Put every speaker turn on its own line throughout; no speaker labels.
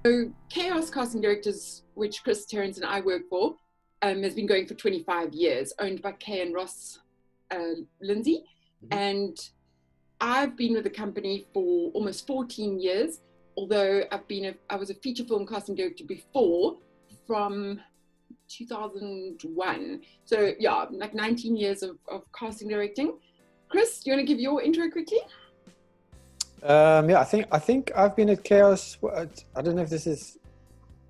So Kayos Casting Directors, which Chris, Terence and I work for, has been going for 25 years, owned by Kay and Ross Lindsay. Mm-hmm. And I've been with the company for almost 14 years, although I was a feature film casting director before, from 2001. So yeah, like 19 years of casting directing. Chris, do you want to give your intro quickly?
Yeah, I think I've been at Kayos. I don't know if this is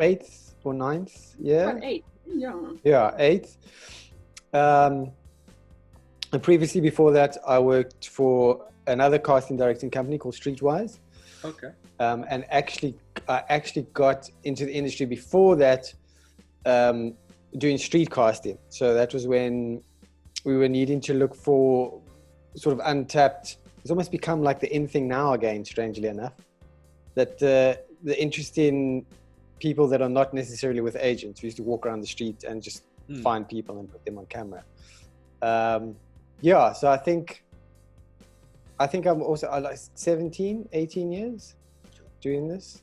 8th or 9th year.
About 8, yeah.
Yeah, 8th. And previously, before that, I worked for another casting directing company called Streetwise.
Okay.
And I actually got into the industry before that, doing street casting. So that was when we were needing to look for sort of untapped. It's almost become like the in thing now again, strangely enough, that the interest in people that are not necessarily with agents. We used to walk around the street and just find people and put them on camera. Yeah, so I think I'm also like 17, 18 years doing this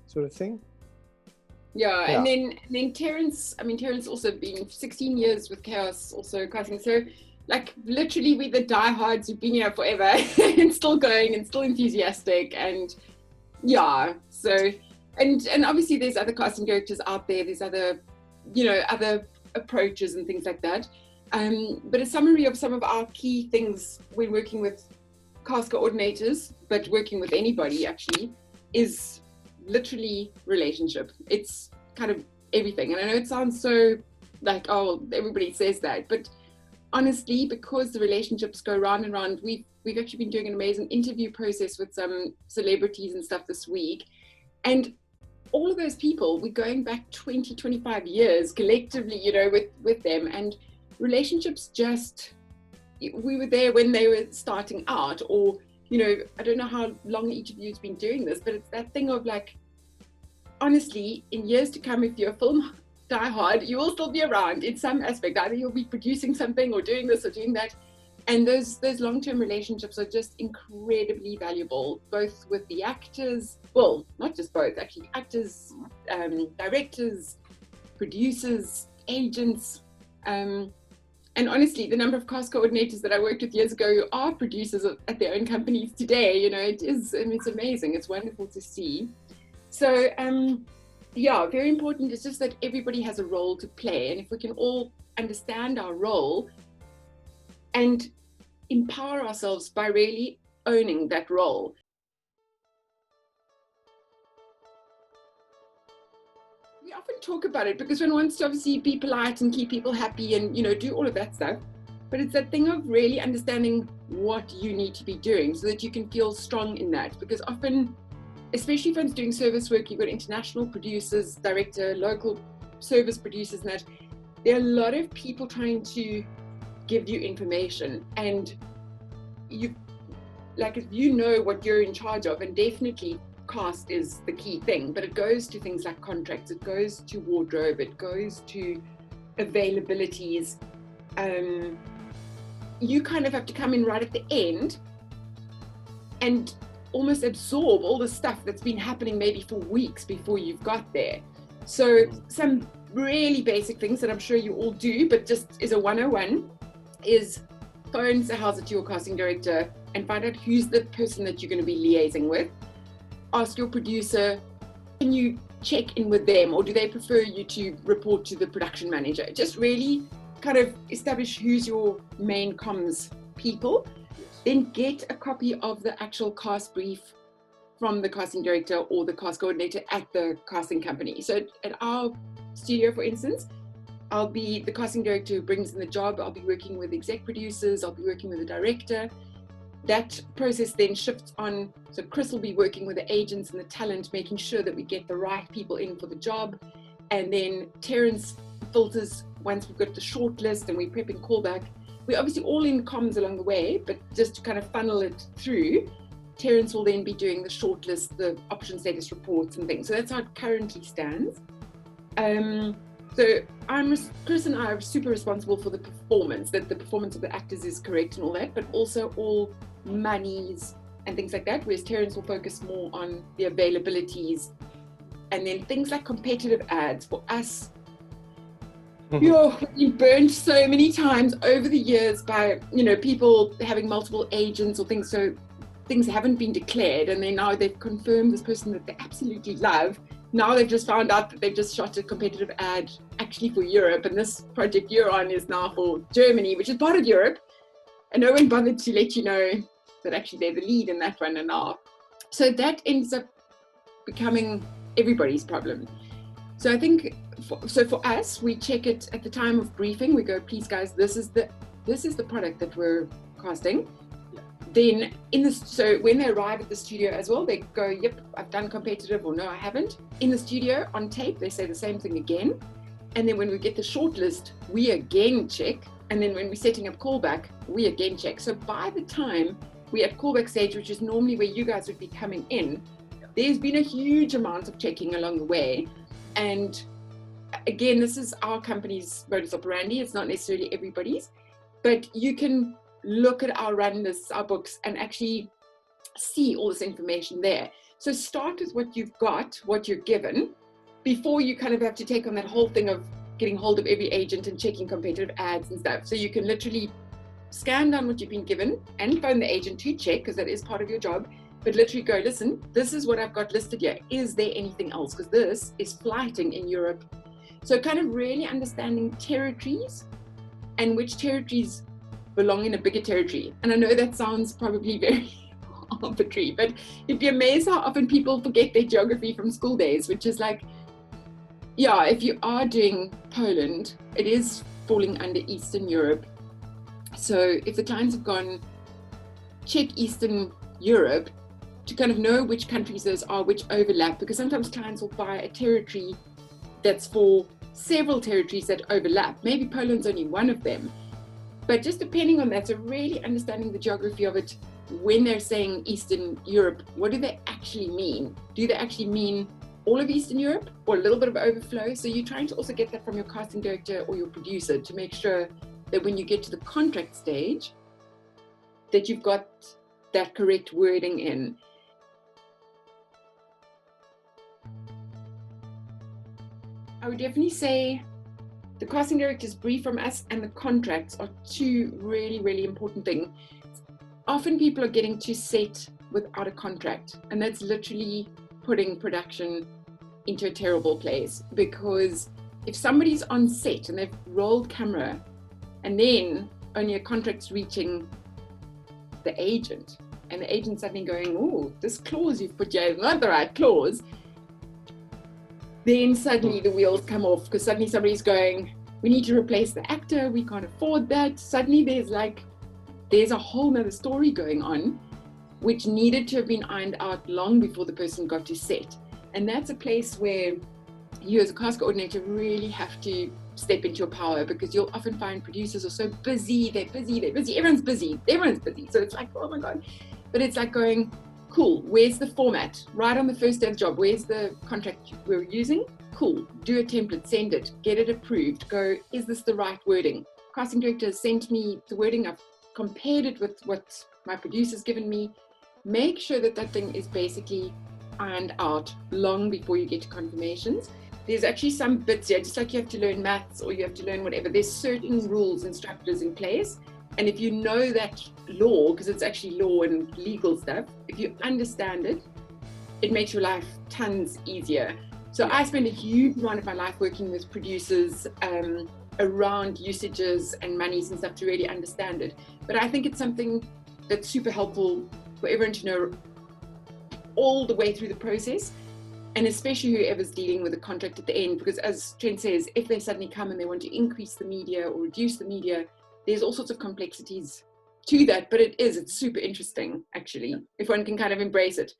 sort of thing.
Yeah. And then Terence also been 16 years with Kayos, also casting. So like literally we're the diehards who've been here forever and still going and still enthusiastic. And yeah, so and obviously there's other casting directors out there, there's other approaches and things like that. But a summary of some of our key things when working with cast coordinators, but working with anybody actually, is literally relationship. It's kind of everything. And I know it sounds so like, oh, everybody says that, but honestly, because the relationships go round and round, we've actually been doing an amazing interview process with some celebrities and stuff this week. And all of those people, we're going back 20, 25 years collectively, with them. And relationships we were there when they were starting out, or, I don't know how long each of you has been doing this, but it's that thing of like, honestly, in years to come, if you're a film diehard, you will still be around in some aspect. Either you'll be producing something or doing this or doing that. And those long-term relationships are just incredibly valuable, both with the actors, well, not just both, actually, actors, directors, producers, agents, and honestly, the number of cast coordinators that I worked with years ago who are producers at their own companies today, it's amazing. It's wonderful to see. So, yeah, very important. It's just that everybody has a role to play. And if we can all understand our role and empower ourselves by really owning that role. We often talk about it because one wants to obviously be polite and keep people happy and, do all of that stuff. But it's that thing of really understanding what you need to be doing so that you can feel strong in that. Because often, especially if one's doing service work, you've got international producers, director, local service producers, and that. There are a lot of people trying to give you information, and if you know what you're in charge of, and definitely cast is the key thing, but it goes to things like contracts, it goes to wardrobe, it goes to availabilities. You kind of have to come in right at the end and almost absorb all the stuff that's been happening maybe for weeks before you've got there. So some really basic things that I'm sure you all do, but just is a 101, is phone Geils to your casting director and find out who's the person that you're going to be liaising with. Ask your producer, can you check in with them, or do they prefer you to report to the production manager? Just really kind of establish who's your main comms people. Then get a copy of the actual cast brief from the casting director or the cast coordinator at the casting company. So at our studio, for instance, I'll be the casting director who brings in the job. I'll be working with exec producers. I'll be working with the director. That process then shifts on. So Chris will be working with the agents and the talent, making sure that we get the right people in for the job. And then Terence filters once we've got the short list and we're prepping callback. We're obviously all in comms along the way, but just to kind of funnel it through, Terence will then be doing the shortlist, the option status reports and things. So that's how it currently stands. So Chris and I are super responsible for the performance, that the performance of the actors is correct and all that, but also all monies and things like that, whereas Terence will focus more on the availabilities. And then things like competitive ads for us, we've been burnt so many times over the years by, people having multiple agents or things. So things haven't been declared, and then now they've confirmed this person that they absolutely love. Now they've just found out that they've just shot a competitive ad actually for Europe, and this project you're on is now for Germany, which is part of Europe. And no one bothered to let you know that actually they're the lead in that one and now. So that ends up becoming everybody's problem. So I think, for us, we check it at the time of briefing. We go, please guys, this is the product that we're casting. Then so when they arrive at the studio as well, they go, yep, I've done competitive, or no, I haven't. In the studio, on tape, they say the same thing again. And then when we get the shortlist, we again check. And then when we're setting up callback, we again check. So by the time we're at callback stage, which is normally where you guys would be coming in, there's been a huge amount of checking along the way. And again, this is our company's modus operandi. It's not necessarily everybody's, but you can look at our run lists, our books, and actually see all this information there. So start with what you've got, what you're given, before you kind of have to take on that whole thing of getting hold of every agent and checking competitive ads and stuff. So you can literally scan down what you've been given and phone the agent to check, because that is part of your job, but literally go, listen, this is what I've got listed here. Is there anything else? Because this is flighting in Europe. So kind of really understanding territories and which territories belong in a bigger territory. And I know that sounds probably very arbitrary, but you'd be amazed how often people forget their geography from school days, which is like, yeah, if you are doing Poland, it is falling under Eastern Europe. So if the clients have gone, check Eastern Europe to kind of know which countries those are, which overlap, because sometimes clients will buy a territory that's for several territories that overlap. Maybe Poland's only one of them. But just depending on that, so really understanding the geography of it, when they're saying Eastern Europe, what do they actually mean? Do they actually mean all of Eastern Europe or a little bit of overflow? So you're trying to also get that from your casting director or your producer to make sure that when you get to the contract stage, that you've got that correct wording in. I would definitely say the casting director's brief from us and the contracts are two really, really important things. Often people are getting to set without a contract, and that's literally putting production into a terrible place, because if somebody's on set and they've rolled camera and then only a contract's reaching the agent, and the agent suddenly going, oh, this clause you've put here is not the right clause, then suddenly the wheels come off, because suddenly somebody's going, we need to replace the actor, we can't afford that. Suddenly there's a whole nother story going on, which needed to have been ironed out long before the person got to set. And that's a place where you as a cast coordinator really have to step into your power, because you'll often find producers are so busy, they're busy, everyone's busy. So it's like, oh my God. But it's like going, cool, where's the format? Right on the first day of the job, where's the contract we're using? Cool, do a template, send it, get it approved, go, is this the right wording? Casting director has sent me the wording, I've compared it with what my producer's given me. Make sure that that thing is basically ironed out long before you get to confirmations. There's actually some bits here, just like you have to learn maths or you have to learn whatever, there's certain rules and structures in place. And if you know that law, because it's actually law and legal stuff, if you understand it, it makes your life tons easier. So I spend a huge amount of my life working with producers around usages and monies and stuff to really understand it. But I think it's something that's super helpful for everyone to know all the way through the process, and especially whoever's dealing with the contract at the end, because as Trent says, if they suddenly come and they want to increase the media or reduce the media, there's all sorts of complexities to that, but it's super interesting, actually, if one can kind of embrace it.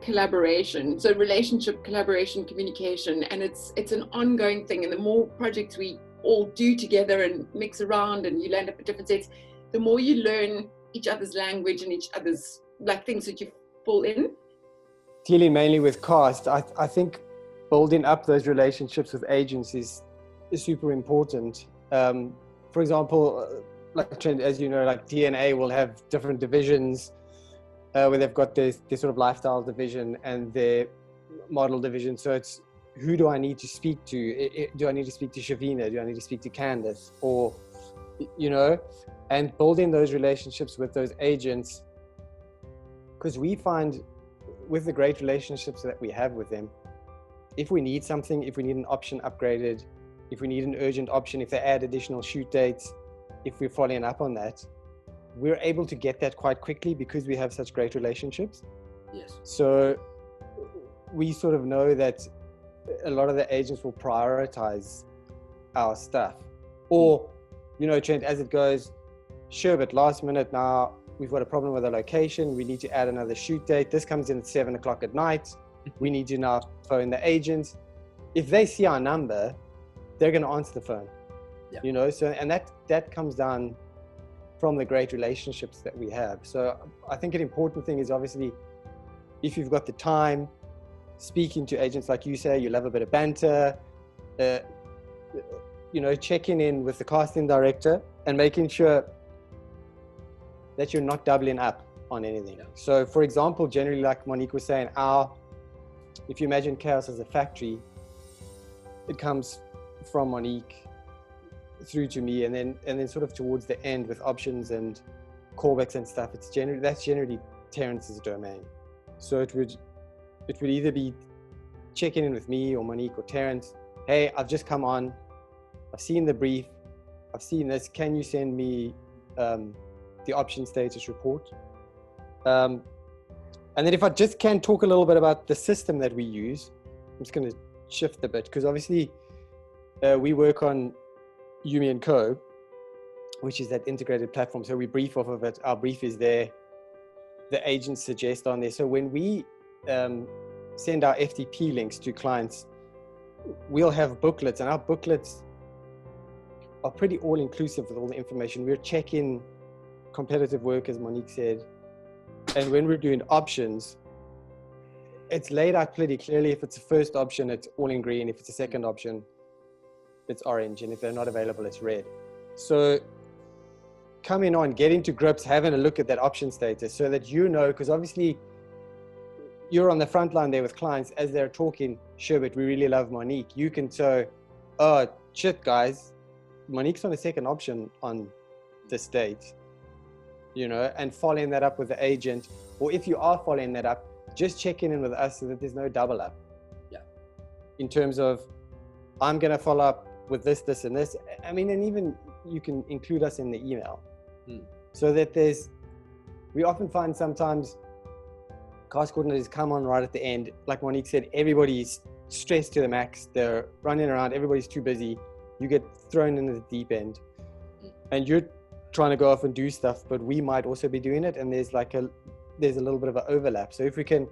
Collaboration, so relationship, collaboration, communication, and it's an ongoing thing, and the more projects we all do together and mix around and you land up at different sets, the more you learn each other's language and each other's like things that you fall in.
dealing mainly with cost, I think building up those relationships with agents is super important. For example, like as you know, like DNA will have different divisions where they've got their sort of lifestyle division and their model division. So it's, who do I need to speak to? Do I need to speak to Shavina? Do I need to speak to Candace? Or, you know, and building those relationships with those agents, because we find with the great relationships that we have with them, if we need something, if we need an option upgraded, if we need an urgent option, if they add additional shoot dates, if we're following up on that, we're able to get that quite quickly because we have such great relationships.
Yes.
So we sort of know that a lot of the agents will prioritize our stuff. Or, you know, Trent, as it goes, sure, but last minute now, we've got a problem with a location. We need to add another shoot date. This comes in at 7 o'clock at night. We need to now phone the agent. If they see our number, they're going to answer the phone.
Yeah.
You know, so, and that comes down from the great relationships that we have. So I think an important thing is obviously, if you've got the time, speaking to agents, like you say, you love a bit of banter, you know, checking in with the casting director and making sure that you're not doubling up on anything. Yeah. So for example, generally, like Monique was saying, if you imagine Kayos as a factory, it comes from Monique through to me, and then sort of towards the end with options and callbacks and stuff, that's generally Terrence's domain. So it would either be checking in with me or Monique or Terrence. Hey, I've just come on, I've seen the brief, I've seen this, can you send me the option status report? And then if I just can talk a little bit about the system that we use, I'm just going to shift a bit, because obviously we work on Yumi & Co, which is that integrated platform. So we brief off of it. Our brief is there. The agents suggest on there. So when we send our FTP links to clients, we'll have booklets, and our booklets are pretty all-inclusive with all the information. We're checking competitive work, as Monique said. And when we're doing options, it's laid out pretty clearly. If it's a first option, it's all in green. If it's a second option, it's orange. And if they're not available, it's red. So coming on, getting to grips, having a look at that option status so that you know, because obviously you're on the front line there with clients as they're talking, sure, but we really love Monique. You can say, oh, shit, guys, Monique's on a second option on this date, you know, and following that up with the agent. Or if you are following that up, just checking in with us so that there's no double up.
Yeah.
In terms of, I'm going to follow up with this, this, and this. I mean, and even you can include us in the email. So that we often find sometimes cast coordinators come on right at the end. Like Monique said, everybody's stressed to the max. They're running around. Everybody's too busy. You get thrown into the deep end. And you're trying to go off and do stuff, but we might also be doing it. And there's a little bit of an overlap. So if we can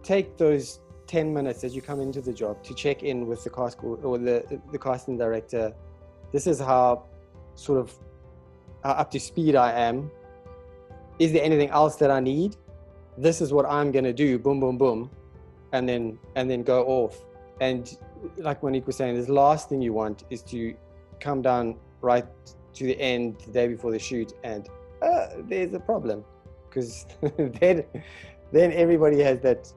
take those 10 minutes as you come into the job to check in with the cast or the casting director, this is how sort of how up to speed I am. Is there anything else that I need? This is what I'm going to do. Boom, boom, boom. And then go off. And like Monique was saying, the last thing you want is to come down right to the end the day before the shoot and there's a problem. Because then everybody has that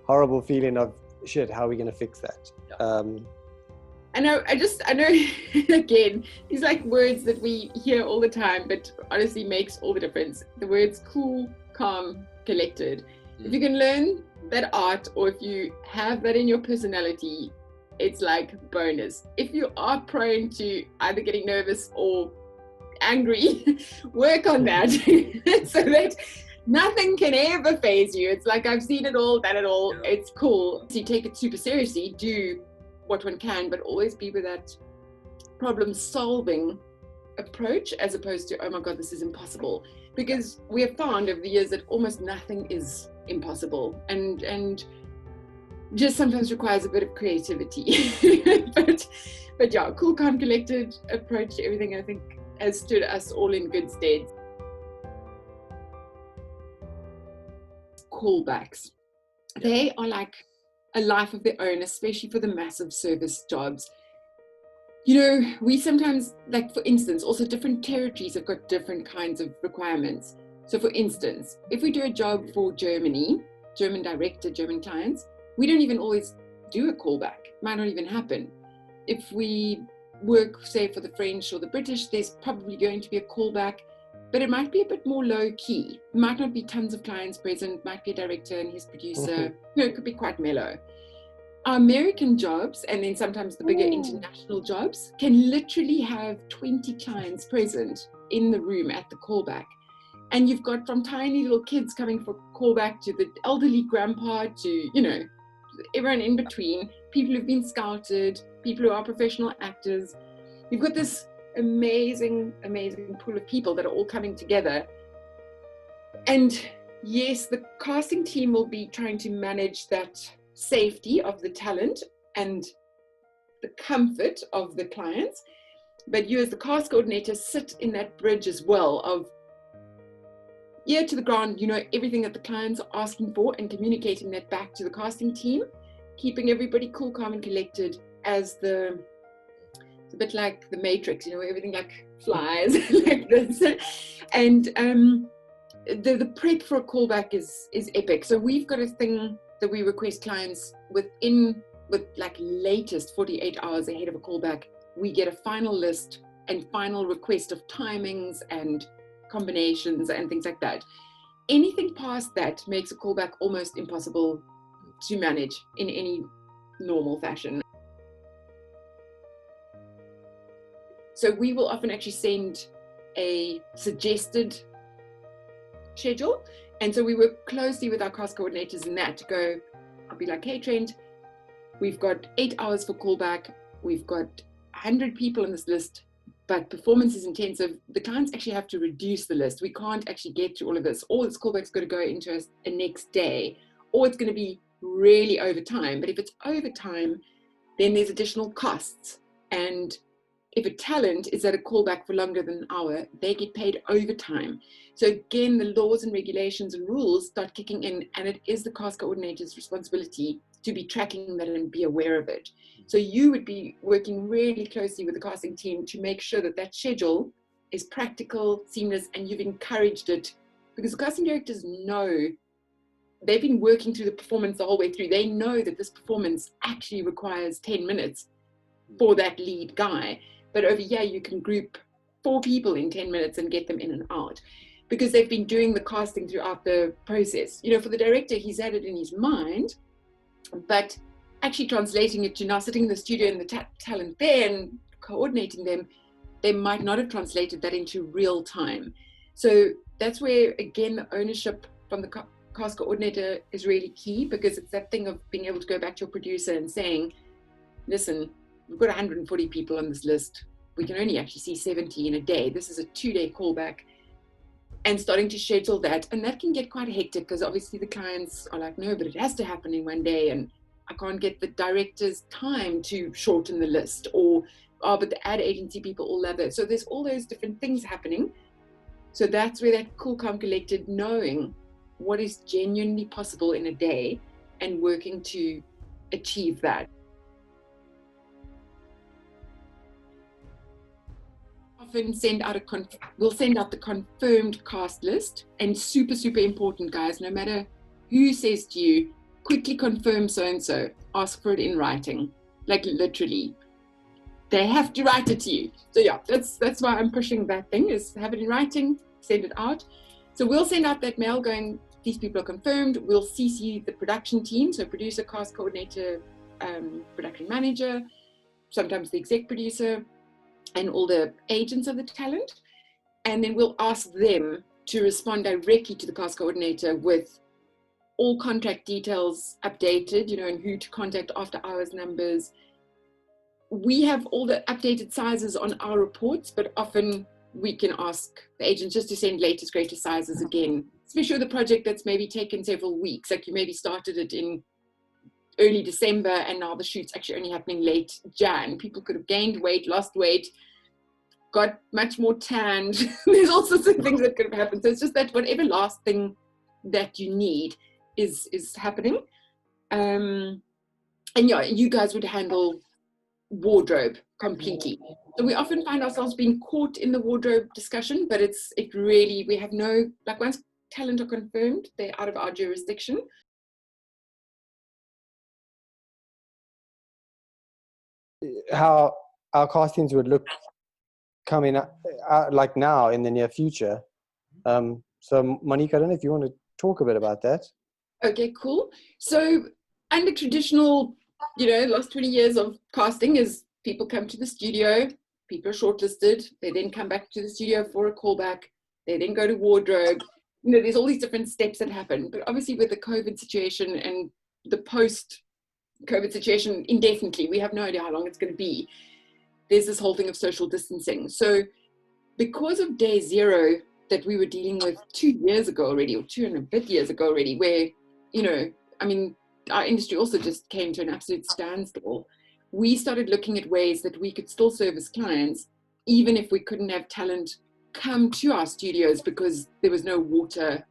horrible feeling of, shit, how are we going to fix that?
Yeah.
I know, again, these like words that we hear all the time, but honestly makes all the difference. The words cool, calm, collected. If you can learn that art, or if you have that in your personality, it's like bonus. If you are prone to either getting nervous or angry, work on that so that nothing can ever faze you. It's like, I've seen it all, done it all. Yeah. It's cool. So you take it super seriously, do what one can, but always be with that problem solving approach as opposed to, oh my God, this is impossible. Because we have found over the years that almost nothing is impossible, and just sometimes requires a bit of creativity. but yeah, cool, calm, collected approach to everything, I think, has stood us all in good stead. callbacks. They are like a life of their own, especially for the massive service jobs. You know, we sometimes, like for instance, also different territories have got different kinds of requirements. So for instance, if we do a job for Germany, German director, German clients, we don't even always do a callback. It might not even happen. If we work, say, for the French or the British, there's probably going to be a callback, but it might be a bit more low key. It might not be tons of clients present, might be a director and his producer. You know, it could be quite mellow. Our American jobs, and then sometimes the bigger international jobs, can literally have 20 clients present in the room at the callback. And you've got from tiny little kids coming for callback to the elderly grandpa to, you know, everyone in between, people who've been scouted, people who are professional actors. You've got this amazing, amazing pool of people that are all coming together. And yes, the casting team will be trying to manage that safety of the talent and the comfort of the clients, but you as the cast coordinator sit in that bridge as well of ear to the ground, you know, everything that the clients are asking for and communicating that back to the casting team, keeping everybody cool, calm and collected as it's a bit like the Matrix, you know, everything like flies like this. And the prep for a callback is epic. So we've got a thing that we request clients with like latest 48 hours ahead of a callback. We get a final list and final request of timings and combinations and things like that. Anything past that makes a callback almost impossible to manage in any normal fashion. So we will often actually send a suggested schedule. And so we work closely with our cast coordinators in that to go, I'll be like, hey Trent, we've got 8 hours for callback. We've got 100 people on this list, but performance is intensive. The clients actually have to reduce the list. We can't actually get to all of this. All this callback's going to go into a next day, or it's going to be really overtime. But if it's overtime, then there's additional costs. And if a talent is at a callback for longer than an hour, they get paid overtime. So again, the laws and regulations and rules start kicking in, and it is the cast coordinator's responsibility to be tracking that and be aware of it. So you would be working really closely with the casting team to make sure that that schedule is practical, seamless, and you've encouraged it, because the casting directors know, they've been working through the performance the whole way through. They know that this performance actually requires 10 minutes for that lead guy. But over here, you can group 4 people in 10 minutes and get them in and out, because they've been doing the casting throughout the process. You know, for the director, he's had it in his mind, but actually translating it to now sitting in the studio and the talent there and coordinating them, they might not have translated that into real time. So that's where, again, the ownership from the cast coordinator is really key, because it's that thing of being able to go back to your producer and saying, listen, we've got 140 people on this list. We can only actually see 70 in a day. This is a 2-day callback, and starting to schedule that. And that can get quite hectic, because obviously the clients are like, no, but it has to happen in one day. And I can't get the director's time to shorten the list, or, oh, but the ad agency people all love it. So there's all those different things happening. So that's where that cool, calm, collected, knowing what is genuinely possible in a day and working to achieve that. Often we'll send out the confirmed cast list, and super important, guys, no matter who says to you, quickly confirm so-and-so, ask for it in writing, like literally. They have to write it to you. So yeah, that's why I'm pushing that thing, is have it in writing, send it out. So we'll send out that mail going, these people are confirmed. We'll CC the production team, so producer, cast coordinator, production manager, sometimes the exec producer, and all the agents of the talent. And then we'll ask them to respond directly to the cast coordinator with all contract details updated, you know, and who to contact, after hours numbers. We have all the updated sizes on our reports, but often we can ask the agents just to send latest, greatest sizes again, especially with a project that's maybe taken several weeks, like you maybe started it in early December and now the shoot's actually only happening late Jan. People could have gained weight, lost weight, got much more tanned. There's all sorts of things that could have happened. So it's just that whatever last thing that you need is happening. And yeah, you guys would handle wardrobe completely. So we often find ourselves being caught in the wardrobe discussion, but we have no, like, once talent are confirmed, they're out of our jurisdiction.
How our castings would look coming out like now in the near future. So Monique, I don't know if you want to talk a bit about that.
Okay, cool. So under traditional, last 20 years of casting is people come to the studio, people are shortlisted, they then come back to the studio for a callback, they then go to wardrobe. There's all these different steps that happen. But obviously with the COVID situation and the post-COVID situation indefinitely, we have no idea how long it's going to be. There's this whole thing of social distancing. So because of day zero that we were dealing with 2 years ago already, or 2 and a bit years ago already, where, our industry also just came to an absolute standstill. We started looking at ways that we could still service clients, even if we couldn't have talent come to our studios because there was no water,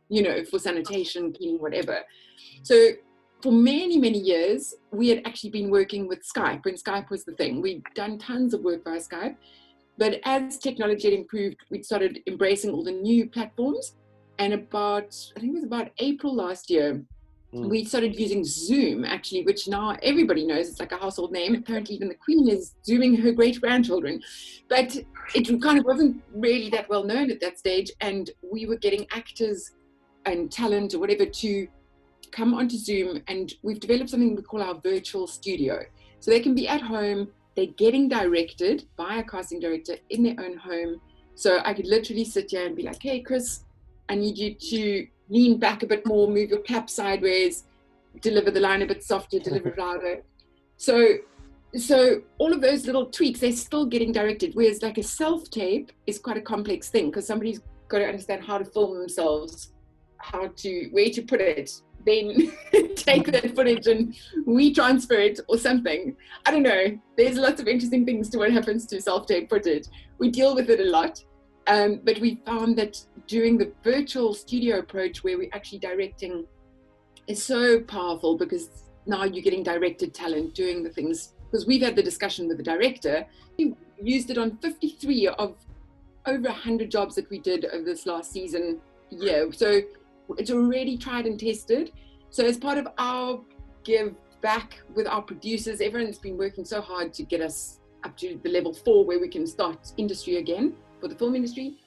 for sanitation, cleaning, whatever. So for many, many years, we had actually been working with Skype when Skype was the thing. We'd done tons of work via Skype. But as technology had improved, we started embracing all the new platforms. And I think it was about April last year, we started using Zoom, actually, which now everybody knows. It's like a household name. Apparently even the Queen is Zooming her great-grandchildren. But it kind of wasn't really that well known at that stage. And we were getting actors and talent or whatever to come onto Zoom. And we've developed something we call our virtual studio. So they can be at home. They're getting directed by a casting director in their own home. So I could literally sit here and be like, hey, Chris, I need you to lean back a bit more, move your cap sideways, deliver the line a bit softer, deliver it louder. So all of those little tweaks, they're still getting directed. Whereas like a self-tape is quite a complex thing because somebody's got to understand how to film themselves, where to put it, then take that footage and we transfer it or something. I don't know. There's lots of interesting things to what happens to self-tape footage. We deal with it a lot. But we found that doing the virtual studio approach where we're actually directing is so powerful because now you're getting directed talent doing the things. Because we've had the discussion with the director. We used it on 53 of over 100 jobs that we did over this last season year. So it's already tried and tested. So as part of our give back with our producers, everyone's been working so hard to get us up to the level 4 where we can start industry again for the film industry.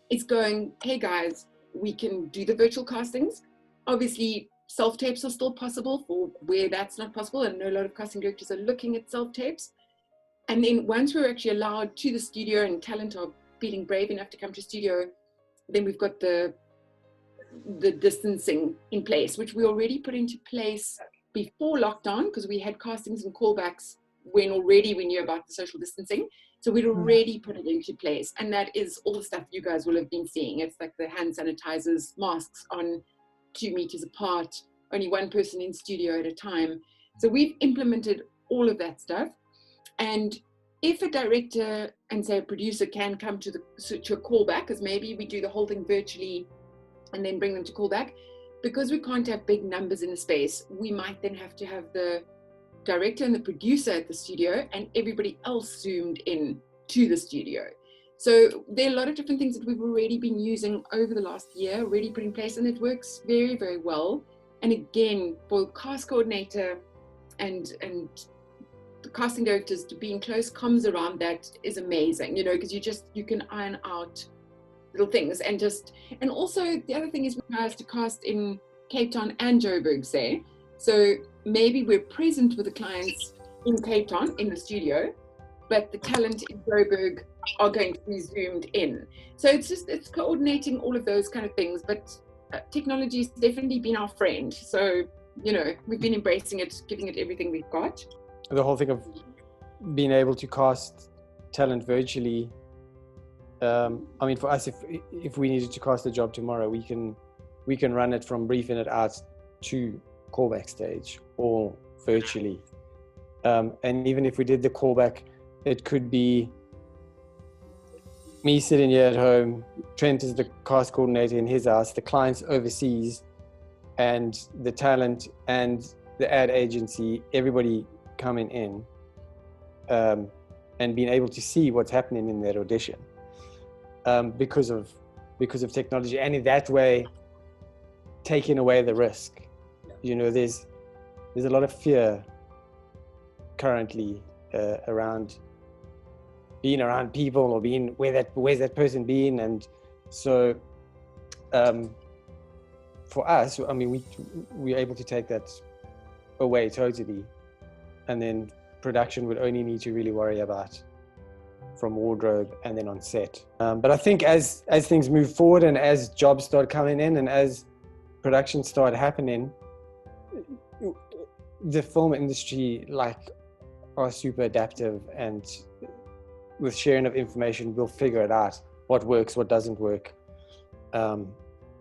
It's going, hey guys, we can do the virtual castings. Obviously, self-tapes are still possible for where that's not possible. And I know a lot of casting directors are looking at self-tapes. And then once we're actually allowed to the studio and talent are feeling brave enough to come to studio, then we've got the distancing in place, which we already put into place before lockdown because we had castings and callbacks when already we knew about the social distancing. So we'd already put it into place. And that is all the stuff you guys will have been seeing. It's like the hand sanitizers, masks on 2 meters apart, only one person in studio at a time. So we've implemented all of that stuff. And if a director and say a producer can come to a callback, because maybe we do the whole thing virtually and then bring them to callback, because we can't have big numbers in the space, we might then have to have the director and the producer at the studio and everybody else zoomed in to the studio. So there are a lot of different things that we've already been using over the last year, already put in place, and it works very, very well. And again, for cast coordinator and the casting directors to be in close comms around that is amazing, because you can iron out little things and also the other thing is we have to cast in Cape Town and Joburg, say. So maybe we're present with the clients in Cape Town in the studio, but the talent in Joburg are going to be zoomed in. So it's coordinating all of those kind of things, but technology has definitely been our friend. So, we've been embracing it, giving it everything we've got.
The whole thing of being able to cast talent virtually, for us, if we needed to cast a job tomorrow, we can run it from briefing it out to callback stage or virtually. And even if we did the callback, it could be me sitting here at home, Trent is the cast coordinator in his house, the client's overseas, and the talent and the ad agency, everybody coming in and being able to see what's happening in that audition because of technology, and in that way taking away the risk. You know, there's a lot of fear currently around being around people or being where's that person been, and so for us, I mean, we're able to take that away totally, and then production would only need to really worry about from wardrobe and then on set. But I think as things move forward and as jobs start coming in and as productions start happening, the film industry are super adaptive, and with sharing of information, we'll figure it out, what works, what doesn't work, and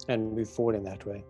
move forward in that way.